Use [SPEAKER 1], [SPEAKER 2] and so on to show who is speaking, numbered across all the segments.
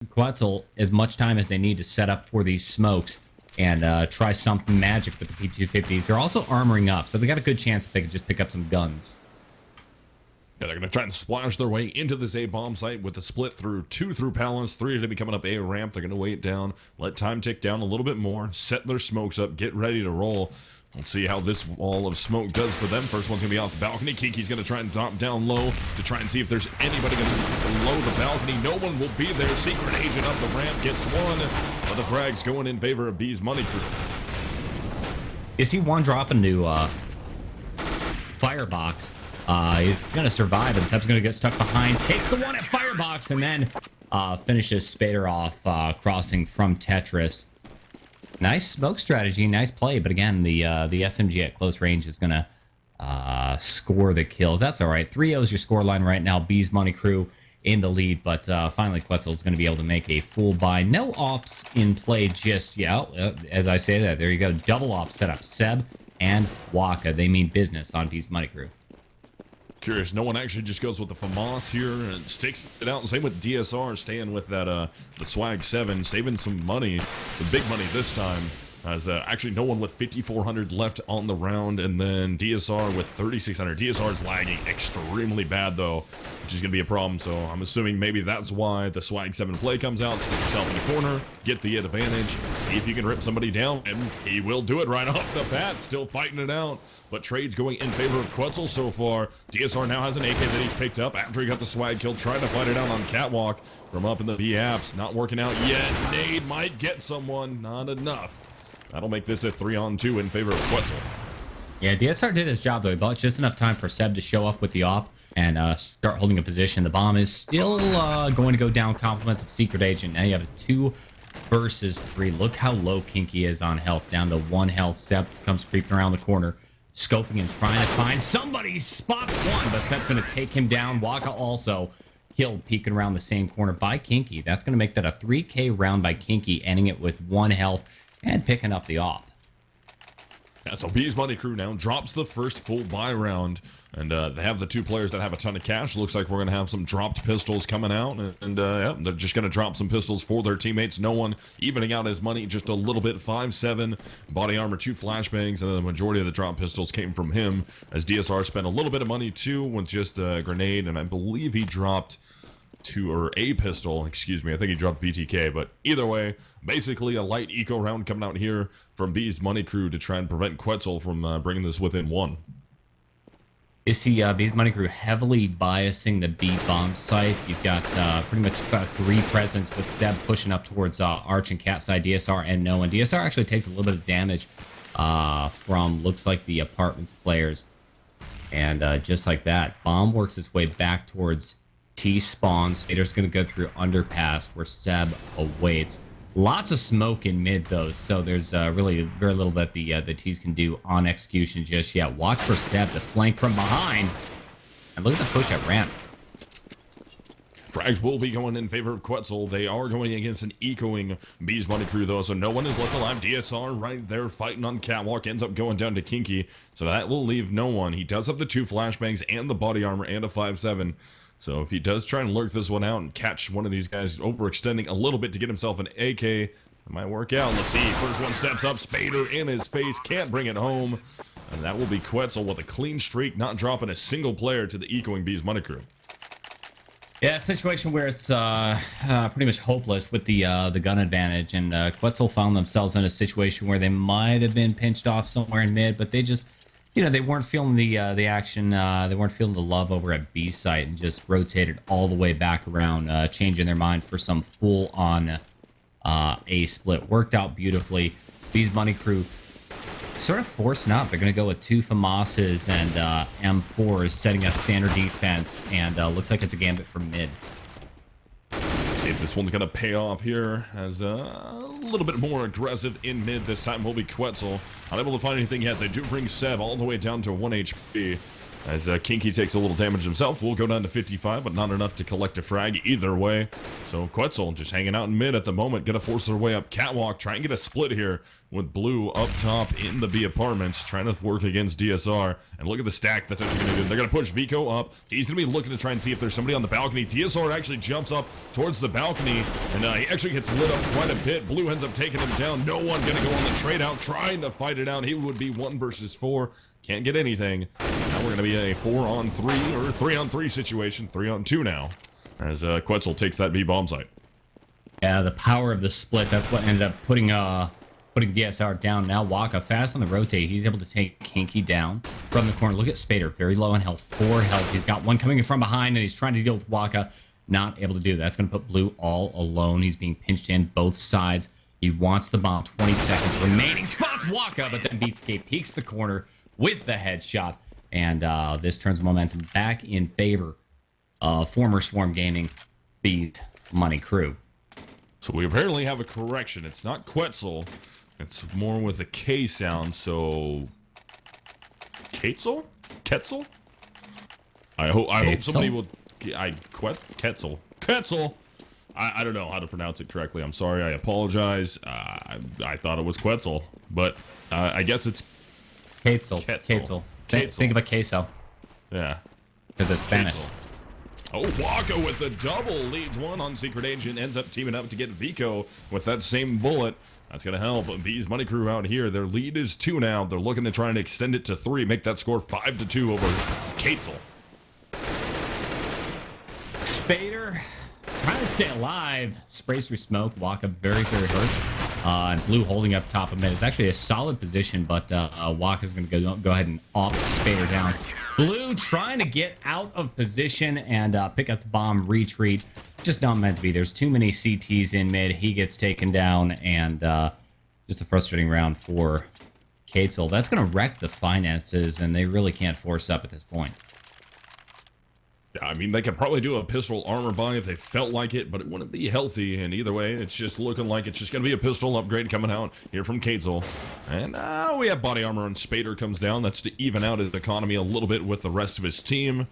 [SPEAKER 1] Quetzal as much time as they need to set up for these smokes and try something magic with the P250s. They're also armoring up, so they got a good chance if they could just pick up some guns.
[SPEAKER 2] Yeah, they're going to try and splash their way into this A bomb site with a split through 2 through Palace, 3 are going to be coming up A ramp. They're going to wait down, let time tick down a little bit more, set their smokes up, get ready to roll. Let's see how this wall of smoke does for them. First one's going to be off the balcony. Kinky's going to try and drop down low to try and see if there's anybody going to below the balcony. No one will be there. Secret agent up the ramp gets one, but the frag's going in favor of B's money crew.
[SPEAKER 1] You see one drop into Firebox. He's going to survive, and Seb's going to get stuck behind. Takes the one at Firebox, and then finishes Spader off, crossing from Tetris. Nice smoke strategy, nice play. But again, the SMG at close range is going to score the kills. That's all right. 3-0 is your score line right now. B's money crew in the lead, but finally Quetzal is going to be able to make a full buy. No ops in play just yet. As I say that, there you go. Double ops set up. Seb and Waka. They mean business on B's money crew.
[SPEAKER 2] Curious, no one actually just goes with the FAMAS here and sticks it out. And same with DSR, staying with that the Swag 7, saving some money, the big money this time. As actually no one with 5,400 left on the round, and then DSR with 3,600. DSR is lagging extremely bad though, which is going to be a problem. So I'm assuming maybe that's why the Swag 7 play comes out. Stick yourself in the corner, get the advantage, see if you can rip somebody down, and he will do it right off the bat. Still fighting it out, but trade's going in favor of Quetzal so far. DSR now has an AK that he's picked up after he got the Swag kill, trying to fight it out on Catwalk from up in the B apps. Not working out yet. Nade might get someone, not enough. That'll make this a 3-on-2 in favor of Quetzal.
[SPEAKER 1] Yeah, DSR did his job, though. He bought just enough time for Seb to show up with the op and start holding a position. The bomb is still going to go down. Compliments of Secret Agent. Now you have a 2 versus 3. Look how low Kinky is on health. Down to 1 health. Seb comes creeping around the corner, scoping and trying to find somebody. Spots one, but Seb's going to take him down. Waka also killed, peeking around the same corner by Kinky. That's going to make that a 3K round by Kinky, ending it with 1 health. And picking up the op.
[SPEAKER 2] Yeah, so B's money crew now drops the first full buy round. And they have the 2 players that have a ton of cash. Looks like we're going to have some dropped pistols coming out. And yeah, they're just going to drop some pistols for their teammates. No one evening out his money just a little bit. 5-7, body armor, 2 flashbangs. And then the majority of the drop pistols came from him. As DSR spent a little bit of money too with just a grenade. And I believe he dropped a pistol, excuse me. I think he dropped BTK, but either way, basically a light eco round coming out here from B's money crew to try and prevent Quetzal from bringing this within 1.
[SPEAKER 1] You see B's money crew heavily biasing the B bomb site. You've got pretty much 3 presence with Seb pushing up towards Arch and Cat side, DSR and no one. DSR actually takes a little bit of damage from, looks like, the apartments players. And just like that, bomb works its way back towards T spawns. Spader's going to go through underpass where Seb awaits. Lots of smoke in mid though, so there's really very little that the T's can do on execution just yet. Watch for Seb to flank from behind, and look at the push at ramp.
[SPEAKER 2] Frags will be going in favor of Quetzal. They are going against an ecoing B's money crew though, so no one is left alive. DSR right there fighting on Catwalk, ends up going down to Kinky, so that will leave no one. He does have the 2 flashbangs and the body armor and a 5-7. So if he does try and lurk this one out and catch one of these guys overextending a little bit to get himself an AK, it might work out. Let's see. First one steps up. Spader in his face. Can't bring it home. And that will be Quetzal with a clean streak, not dropping a single player to the ecoing B's money crew.
[SPEAKER 1] Yeah, a situation where it's pretty much hopeless with the gun advantage. And Quetzal found themselves in a situation where they might have been pinched off somewhere in mid, but they just... You know, they weren't feeling the action. They weren't feeling the love over at B site and just rotated all the way back around, changing their mind for some full-on A split. Worked out beautifully. B's money crew sort of forcing up. They're going to go with 2 FAMASs and M4s, setting up standard defense, and looks like it's a gambit from mid.
[SPEAKER 2] See if this one's going to pay off here as a little bit more aggressive in mid. This time will be Quetzal. Unable to find anything yet. They do bring Seb all the way down to 1 HP. As Kinky takes a little damage himself. Will go down to 55, but not enough to collect a frag either way. So Quetzal just hanging out in mid at the moment. Going to force their way up Catwalk. Try and get a split here. with Blue up top in the B apartments, trying to work against DSR. And look at the stack that they're going to do. They're going to push Vico up. He's going to be looking to try and see if there's somebody on the balcony. DSR actually jumps up towards the balcony, and he actually gets lit up quite a bit. Blue ends up taking him down. No one going to go on the trade out, trying to fight it out. He would be 1 versus 4. Can't get anything. Now we're going to be a 4-on-3 or 3-on-3 situation. 3-on-2 now, as Quetzal takes that B bomb site.
[SPEAKER 1] Yeah, the power of the split, that's what ended up putting DSR down. Now Waka fast on the rotate. He's able to take Kinky down from the corner. Look at Spader, very low in health, 4 health. He's got one coming in from behind, and he's trying to deal with Waka. Not able to do that. That's going to put Blue all alone. He's being pinched in both sides. He wants the bomb. 20 seconds remaining. Spots Waka, but then Beatscape peeks the corner with the headshot. And this turns momentum back in favor of former Swarm Gaming Beat Money Crew.
[SPEAKER 2] So we apparently have a correction. It's not Quetzal. It's more with a K sound, so... Quetzal? Quetzal? I hope somebody will... Quetzal. Quetzal! I don't know how to pronounce it correctly. I'm sorry. I apologize. I thought it was Quetzal, but I guess it's...
[SPEAKER 1] Quetzal. Quetzal. Think of a queso.
[SPEAKER 2] Yeah.
[SPEAKER 1] Because it's Spanish.
[SPEAKER 2] Quetzal. Oh, Waka with the double leads one on Secret Agent, ends up teaming up to get Vico with that same bullet. That's going to help. B's Money Crew out here. Their lead is 2 now. They're looking to try and extend it to 3, make that score 5-2 over Quetzal.
[SPEAKER 1] Spader trying to stay alive. Sprays through smoke. Waka very, very hurt. And Blue holding up top of mid. It's actually a solid position, but Waka's going to go ahead and off Spader down. Blue trying to get out of position and pick up the bomb, retreat. Just not meant to be. There's too many CTs in mid. He gets taken down, and just a frustrating round for Quetzal. That's going to wreck the finances, and they really can't force up at this point.
[SPEAKER 2] Yeah, I mean, they could probably do a pistol armor buy if they felt like it, but it wouldn't be healthy. And either way, it's just looking like it's just going to be a pistol upgrade coming out here from Quetzal. And we have body armor on Spader comes down. That's to even out his economy a little bit with the rest of his team.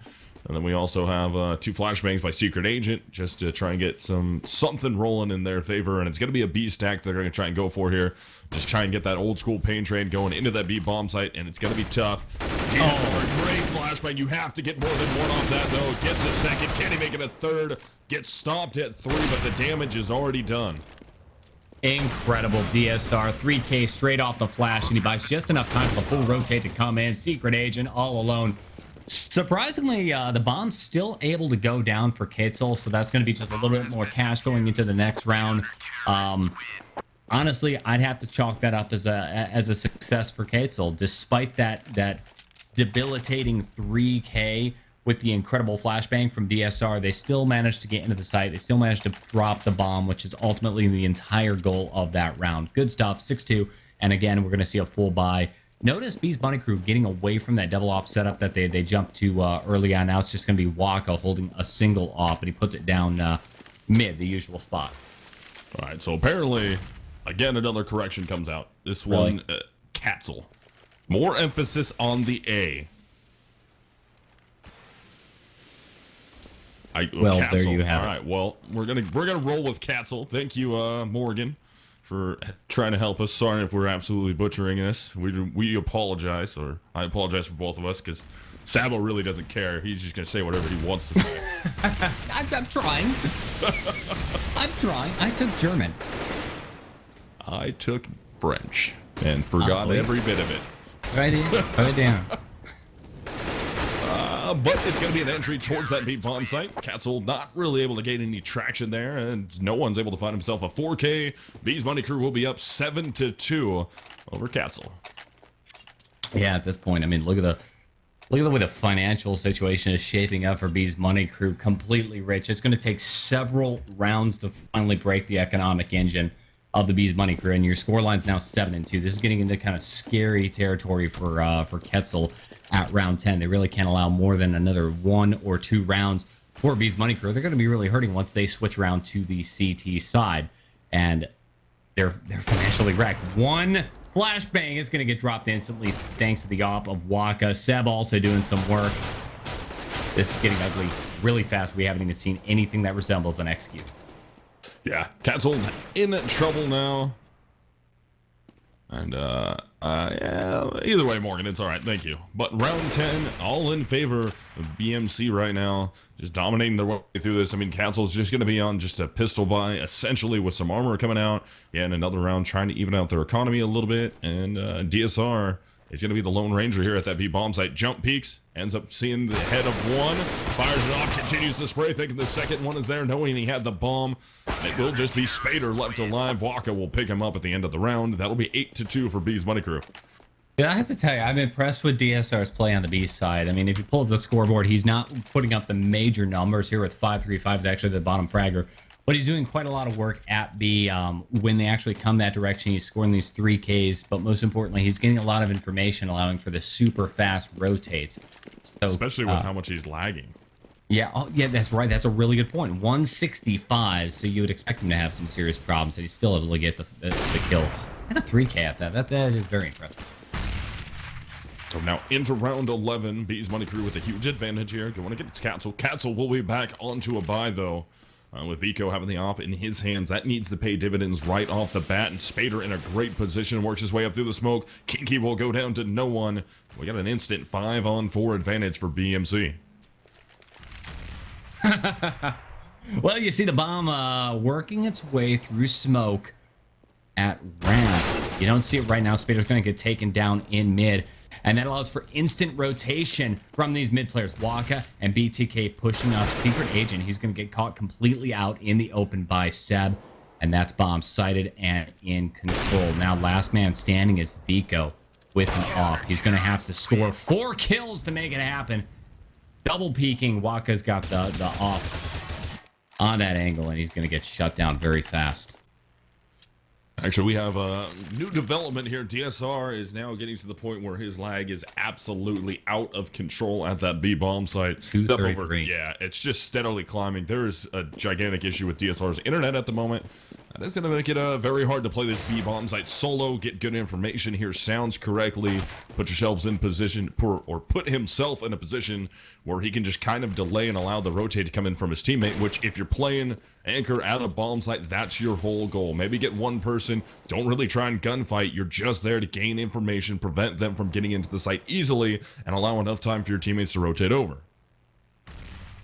[SPEAKER 2] And then we also have 2 flashbangs by Secret Agent just to try and get something rolling in their favor. And it's going to be a B stack they're going to try and go for here. Just try and get that old school pain train going into that B bomb site, and it's going to be tough. Oh, great flashbang. You have to get more than 1 off that, though. Gets a second. Can he make it a third? Gets stopped at 3, but the damage is already done.
[SPEAKER 1] Incredible DSR. 3K straight off the flash, and he buys just enough time for the full rotate to come in. Secret Agent all alone. Surprisingly, the bomb's still able to go down for Quetzal, so that's going to be just a little bit more cash going into the next round. Honestly, I'd have to chalk that up as a success for Quetzal, despite that debilitating 3K with the incredible flashbang from DSR. They still managed to get into the site. They still managed to drop the bomb, which is ultimately the entire goal of that round. Good stuff, 6-2, and again, we're going to see a full buy. Notice B's Money Crew getting away from that double op setup that they jumped to early on. Now it's just going to be Waka holding a single op, and he puts it down mid, the usual spot.
[SPEAKER 2] All right, so apparently, again, another correction comes out. This one, Quetzal. More emphasis on the A.
[SPEAKER 1] Well,
[SPEAKER 2] Quetzal.
[SPEAKER 1] there you have it.
[SPEAKER 2] All right, well, we're gonna roll with Quetzal. Thank you, Morgan, for trying to help us. Sorry if we're absolutely butchering this. We apologize, or I apologize for both of us, because Sabo really doesn't care. He's just gonna say whatever he wants to say.
[SPEAKER 1] I'm trying. I'm trying. I took German.
[SPEAKER 2] I took French and forgot every bit of it.
[SPEAKER 1] Right in. Right down.
[SPEAKER 2] But it's going to be an entry towards that B bomb site. Quetzal not really able to gain any traction there, and no one's able to find himself a 4K. B's Money Crew will be up 7-2 over Quetzal.
[SPEAKER 1] Yeah, at this point, I mean, look at the way the financial situation is shaping up for B's Money Crew. Completely rich. It's going to take several rounds to finally break the economic engine of the B's Money Crew, and your scoreline's now 7-2. This is getting into kind of scary territory for Quetzal at round 10. They really can't allow more than another 1 or 2 rounds for B's Money Crew. They're going to be really hurting once they switch around to the CT side, and they're financially wrecked. One flashbang is going to get dropped instantly thanks to the op of Waka. Seb also doing some work. This is getting ugly really fast. We haven't even seen anything that resembles an execute.
[SPEAKER 2] Yeah, Quetzal in trouble now. And, yeah, either way, Morgan, it's all right. Thank you. But round 10, all in favor of BMC right now. Just dominating their way through this. I mean, Quetzal's just going to be on just a pistol buy, essentially, with some armor coming out. Yeah, and another round trying to even out their economy a little bit. And DSR is going to be the Lone Ranger here at that B bomb site. Jump peaks, ends up seeing the head of one, fires it off, continues to spray, thinking the second one is there, knowing he had the bomb. It will just be Spader left alive. Waka will pick him up at the end of the round. That'll be 8-2 for B's Money Crew.
[SPEAKER 1] Yeah, I have to tell you, I'm impressed with DSR's play on the B side. I mean, if you pull up the scoreboard, he's not putting up the major numbers here with 535 is actually the bottom fragger. But he's doing quite a lot of work at B when they actually come that direction. He's scoring these 3Ks, but most importantly, he's getting a lot of information, allowing for the super fast rotates. So,
[SPEAKER 2] especially with how much he's lagging.
[SPEAKER 1] Yeah, yeah, that's right. That's a really good point. 165, so you would expect him to have some serious problems, and he's still able to get the kills. And a 3K at that. That is very impressive.
[SPEAKER 2] So now into round 11, B's Money Crew with a huge advantage here. Going against Quetzal. Quetzal will be back onto a bye, though. With Vico having the op in his hands, that needs to pay dividends right off the bat. And Spader in a great position, works his way up through the smoke. Kinky will go down to no one. We got an instant 5-on-4 advantage for BMC.
[SPEAKER 1] Well, you see the bomb working its way through smoke at ramp. You don't see it right now. Spader's going to get taken down in mid. And that allows for instant rotation from these mid players. Waka and BTK pushing up Secret Agent. He's going to get caught completely out in the open by Seb. And that's bomb sighted and in control. Now last man standing is Vico with an off. He's going to have to score 4 kills to make it happen. Double peeking. Waka's got the off on that angle, and he's going to get shut down very fast.
[SPEAKER 2] Actually, we have a new development here. DSR is now getting to the point where his lag is absolutely out of control at that B bomb site.
[SPEAKER 1] 233.
[SPEAKER 2] Yeah, it's just steadily climbing. There is a gigantic issue with DSR's internet at the moment. That is going to make it very hard to play this B bomb site solo, get good information, hear sounds correctly, put yourselves in position, or put himself in a position where he can just kind of delay and allow the rotate to come in from his teammate, which if you're playing Anchor at a bomb site, that's your whole goal. Maybe get one person, don't really try and gunfight, you're just there to gain information, prevent them from getting into the site easily, and allow enough time for your teammates to rotate over.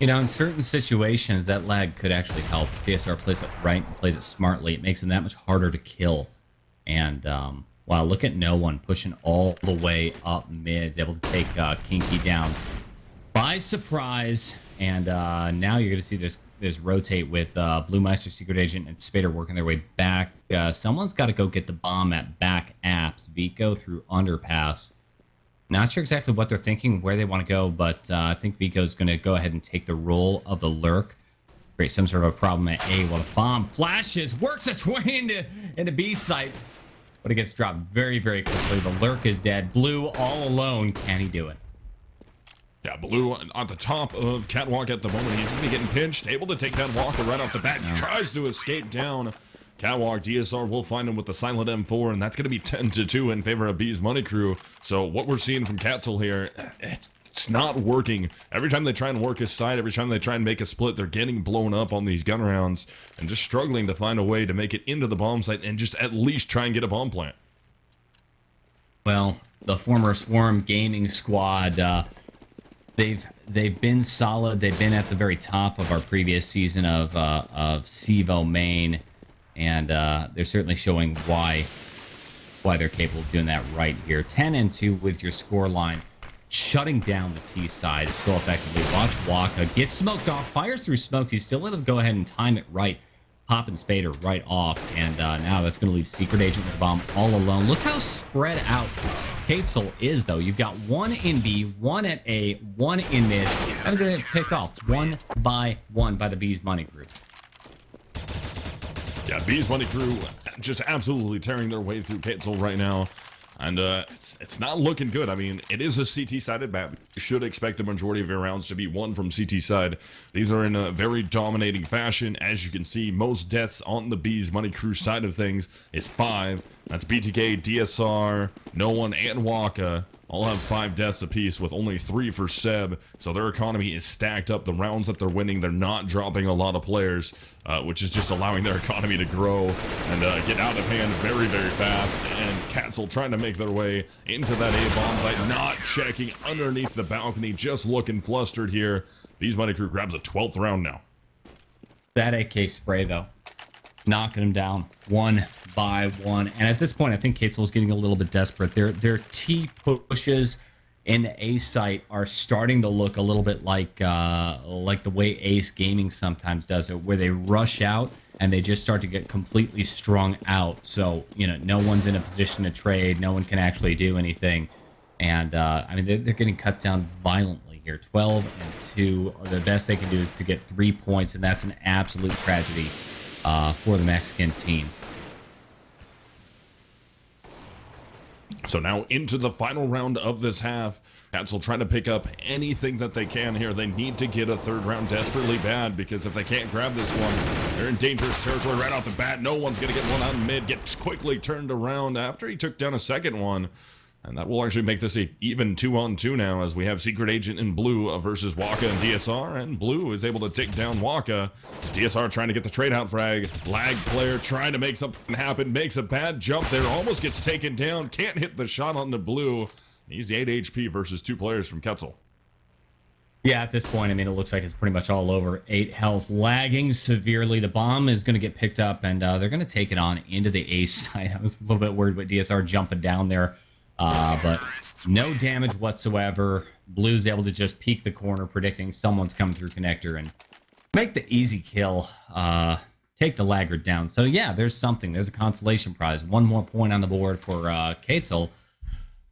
[SPEAKER 1] You know, in certain situations, that lag could actually help. If DSR plays it right and plays it smartly, it makes him that much harder to kill. And, wow, look at no one pushing all the way up mid. He's able to take Kinky down by surprise. And now you're going to see this rotate with Blue Meister, Secret Agent, and Spader working their way back. Someone's got to go get the bomb at back apps. Vico through underpass. Not sure exactly what they're thinking, where they want to go, but I think Vico's going to go ahead and take the role of the lurk. Create some sort of a problem at A while the bomb flashes, works its way into B site, but it gets dropped very, very quickly. The lurk is dead. Blue all alone. Can he do it?
[SPEAKER 2] Yeah, Blue on the top of Catwalk at the moment. He's going to be getting pinched, able to take down Walker right off the bat. He tries to escape down. Catwalk, DSR will find him with the silent M4, and that's going to be 10-2 in favor of B's Money Crew. So what we're seeing from Quetzal here, it's not working. Every time they try and work his side, every time they try and make a split, they're getting blown up on these gun rounds and just struggling to find a way to make it into the bomb site and just at least try and get a bomb plant.
[SPEAKER 1] Well, the former Swarm Gaming squad, they've been solid. They've been at the very top of our previous season of CEVO main. And they're certainly showing why they're capable of doing that right here. 10-2 with your score line, shutting down the T side so effectively. Watch Waka get smoked off, fires through smoke. He's still able to go ahead and time it right, popping Spader right off. And now that's going to leave Secret Agent with the bomb all alone. Look how spread out Quetzal is, though. You've got one in B, one at A, one in mid. That's going to get picked off one by one by the B's Money Group.
[SPEAKER 2] Yeah, B's Money Crew just absolutely tearing their way through Quetzal right now. And it's not looking good. I mean, it is a CT-sided map. You should expect the majority of your rounds to be won from CT side. These are in a very dominating fashion. As you can see, most deaths on the B's Money Crew side of things is 5. That's BTK, DSR, No One, and Waka. all have 5 deaths apiece with only 3 for Seb, so their economy is stacked up. The rounds that they're winning, they're not dropping a lot of players, which is just allowing their economy to grow and get out of hand very, very fast. And Quetzal trying to make their way into that A-bomb site, not checking underneath the balcony, just looking flustered here. Bees Money Crew grabs a 12th round now.
[SPEAKER 1] That AK spray, though, knocking him down one by one. And at this point, I think Quetzal's getting a little bit desperate. Their T pushes in the A site are starting to look a little bit like the way Ace Gaming sometimes does it, where they rush out and they just start to get completely strung out. So, you know, no one's in a position to trade. No one can actually do anything. And, I mean, they're getting cut down violently here. 12 and 2. The best they can do is to get 3 points, and that's an absolute tragedy for the Mexican team.
[SPEAKER 2] So now into the final round of this half. Quetzal trying to pick up anything that they can here. They need to get a 3rd round desperately bad, because if they can't grab this one, they're in dangerous territory right off the bat. No one's going to get one on mid. Gets quickly turned around after he took down a 2nd one. And that will actually make this a even 2-on-2 now, as we have Secret Agent in blue versus Waka and DSR, and blue is able to take down Waka. DSR trying to get the trade-out frag. Lag player trying to make something happen, makes a bad jump there, almost gets taken down, can't hit the shot on the blue. He's 8 HP versus 2 players from Quetzal.
[SPEAKER 1] Yeah, at this point, I mean, it looks like it's pretty much all over. 8 health, lagging severely. The bomb is going to get picked up, and they're going to take it on into the A side. I was a little bit worried with DSR jumping down there. But no damage whatsoever. Blue's able to just peek the corner, predicting someone's coming through connector and make the easy kill. Take the laggard down. So yeah, there's something. There's a consolation prize. 1 more point on the board for Quetzal.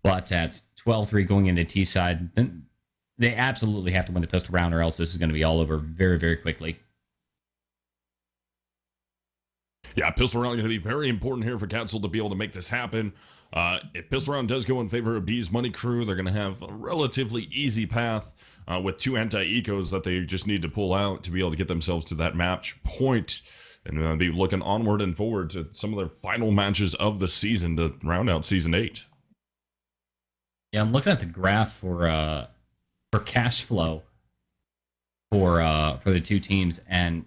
[SPEAKER 1] But at 12-3 going into T side, they absolutely have to win the pistol round, or else this is going to be all over very, very quickly.
[SPEAKER 2] Yeah, pistol round going to be very important here for Quetzal to be able to make this happen. If pistol round does go in favor of Bees Money Crew, they're going to have a relatively easy path with 2 anti-ecos that they just need to pull out to be able to get themselves to that match point, and be looking onward and forward to some of their final matches of the season to round out Season 8.
[SPEAKER 1] Yeah, I'm looking at the graph for cash flow for the 2 teams, and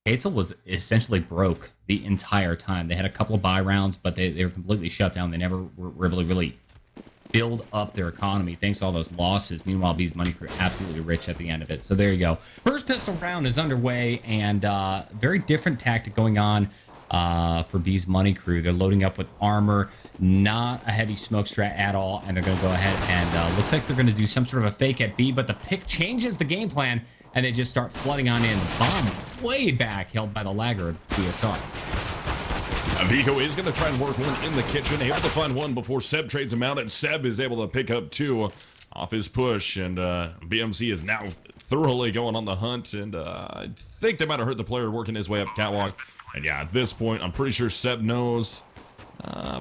[SPEAKER 1] Quetzal was essentially broke the entire time. They had a couple of buy rounds, but they were completely shut down. They never were able to really build up their economy thanks to all those losses. Meanwhile, Bees Money Crew absolutely rich at the end of it. So there you go. First pistol round is underway, and very different tactic going on for Bees Money Crew. They're loading up with armor, not a heavy smoke strat at all, and they're going to go ahead and looks like they're going to do some sort of a fake at B, but the pick changes the game plan, and they just start flooding on in. Bomb way back, held by the laggard DSR.
[SPEAKER 2] Vigo is going to try and work one in the kitchen, able to find one before Seb trades him out, and Seb is able to pick up 2 off his push, and BMC is now thoroughly going on the hunt, and I think they might have hurt the player working his way up catwalk. And yeah, at this point, I'm pretty sure Seb knows.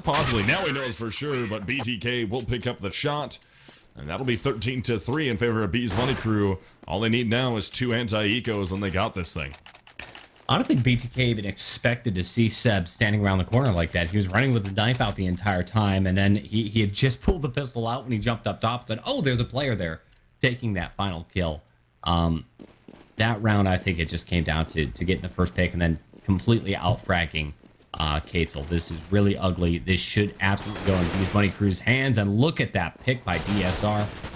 [SPEAKER 2] Possibly. Now he knows for sure, but BTK will pick up the shot. And that'll be 13-3 in favor of Bees Money Crew. All they need now is 2 anti-ecos, and they got this thing.
[SPEAKER 1] I don't think BTK even expected to see Seb standing around the corner like that. He was running with the knife out the entire time, and then he had just pulled the pistol out when he jumped up top and said, oh, there's a player there, taking that final kill. That round, I think it just came down to getting the first pick and then completely out-fragging Quetzal. This is really ugly. This should absolutely go in Bees Money Crew's hands, and look at that pick by DSR.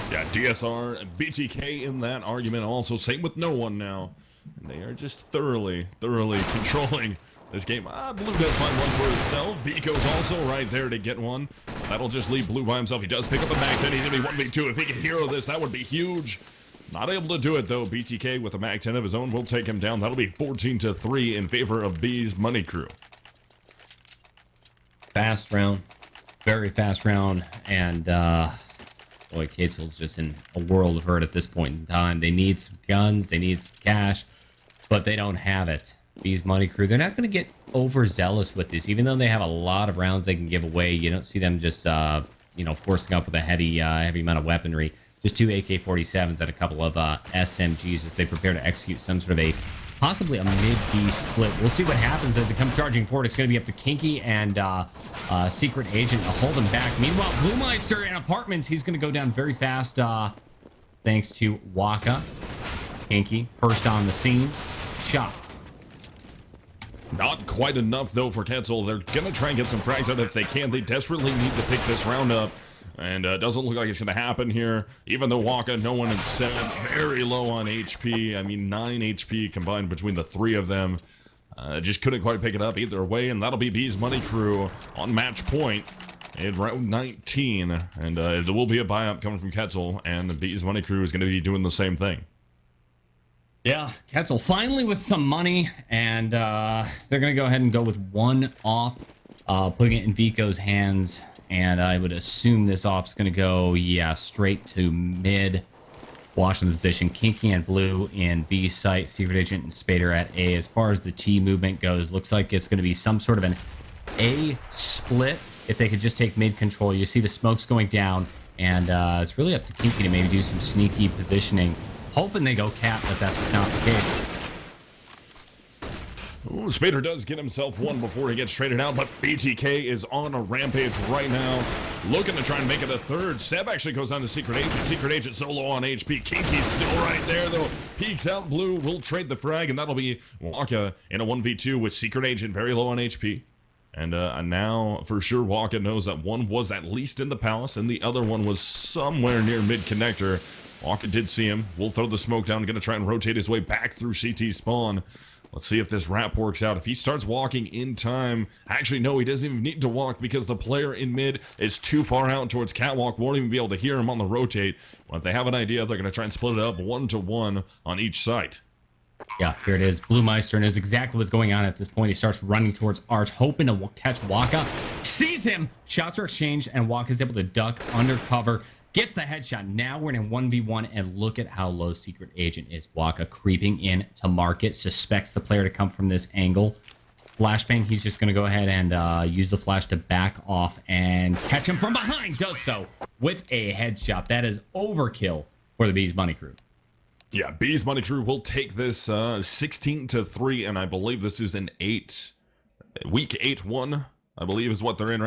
[SPEAKER 2] Yeah, DSR and BTK in that argument also. Same with no one now. And they are just thoroughly controlling this game. Blue does find one for himself. Vico's also right there to get one. That'll just leave Blue by himself. He does pick up the Mag 10. He's going to be 1v2. If he can hero this, that would be huge. Not able to do it, though. BTK with a Mag 10 of his own will take him down. That'll be 14-3 in favor of Bees Money Crew.
[SPEAKER 1] Fast round. Very fast round. And, boy, Quetzal's just in a world of hurt at this point in time. They need some guns. They need some cash. But they don't have it. Bees Money Crew, they're not going to get overzealous with this. Even though they have a lot of rounds they can give away, you don't see them just, forcing up with a heavy amount of weaponry. Just 2 AK-47s and a couple of SMGs as they prepare to execute some sort of a possibly a mid-B split. We'll see what happens as they come charging forward. It's going to be up to Kinky and Secret Agent to hold him back. Meanwhile, Bluemeister in Apartments, he's going to go down very fast thanks to Waka. Kinky, first on the scene. Shot.
[SPEAKER 2] Not quite enough, though, for Quetzal. They're going to try and get some frags out if they can. They desperately need to pick this round up. And it doesn't look like it's going to happen here. Even though Waka, no one in 7, very low on HP. I mean, 9 HP combined between the 3 of them. Just couldn't quite pick it up either way. And that'll be B's Money Crew on match point in round 19. And there will be a buy-up coming from Quetzal. And the B's Money Crew is going to be doing the same thing.
[SPEAKER 1] Yeah, Quetzal finally with some money. And they're going to go ahead and go with one op, putting it in Vico's hands. And I would assume this op's going to go, yeah, straight to mid. Washington position. Kinky and Blue in B site. Secret Agent and Spader at A. As far as the T movement goes, looks like it's going to be some sort of an A split. If they could just take mid control. You see the smokes going down. And it's really up to Kinky to maybe do some sneaky positioning. Hoping they go cap, but that's just not the case.
[SPEAKER 2] Ooh, Spader does get himself one before he gets traded out, but BTK is on a rampage right now, looking to try and make it a third. Seb actually goes down to Secret Agent. Secret Agent solo on HP. Kinky's still right there, though. Peeks out. Blue will trade the frag, and that'll be Waka in a 1v2 with Secret Agent very low on HP. And now, for sure, Waka knows that one was at least in the palace, and the other one was somewhere near mid-connector. Waka did see him. Will throw the smoke down. Going to try and rotate his way back through CT spawn. Let's see if this wrap works out. If he starts walking in time... Actually, no, he doesn't even need to walk because the player in mid is too far out towards catwalk. Won't even be able to hear him on the rotate. But if they have an idea, they're going to try and split it up 1-to-1 on each site.
[SPEAKER 1] Yeah, here it is. Bluemeister knows exactly what's going on at this point. He starts running towards Arch, hoping to catch Waka. Sees him! Shots are exchanged, and Waka's able to duck undercover. Gets the headshot. Now we're in a 1v1, and look at how low Secret Agent is. Waka creeping in to market. Suspects the player to come from this angle. Flashbang, he's just going to go ahead and use the flash to back off and catch him from behind. Does so with a headshot. That is overkill for the B's Money Crew.
[SPEAKER 2] Yeah, B's Money Crew will take this 16-3, and I believe this is an week 8-1, I believe is what they're in right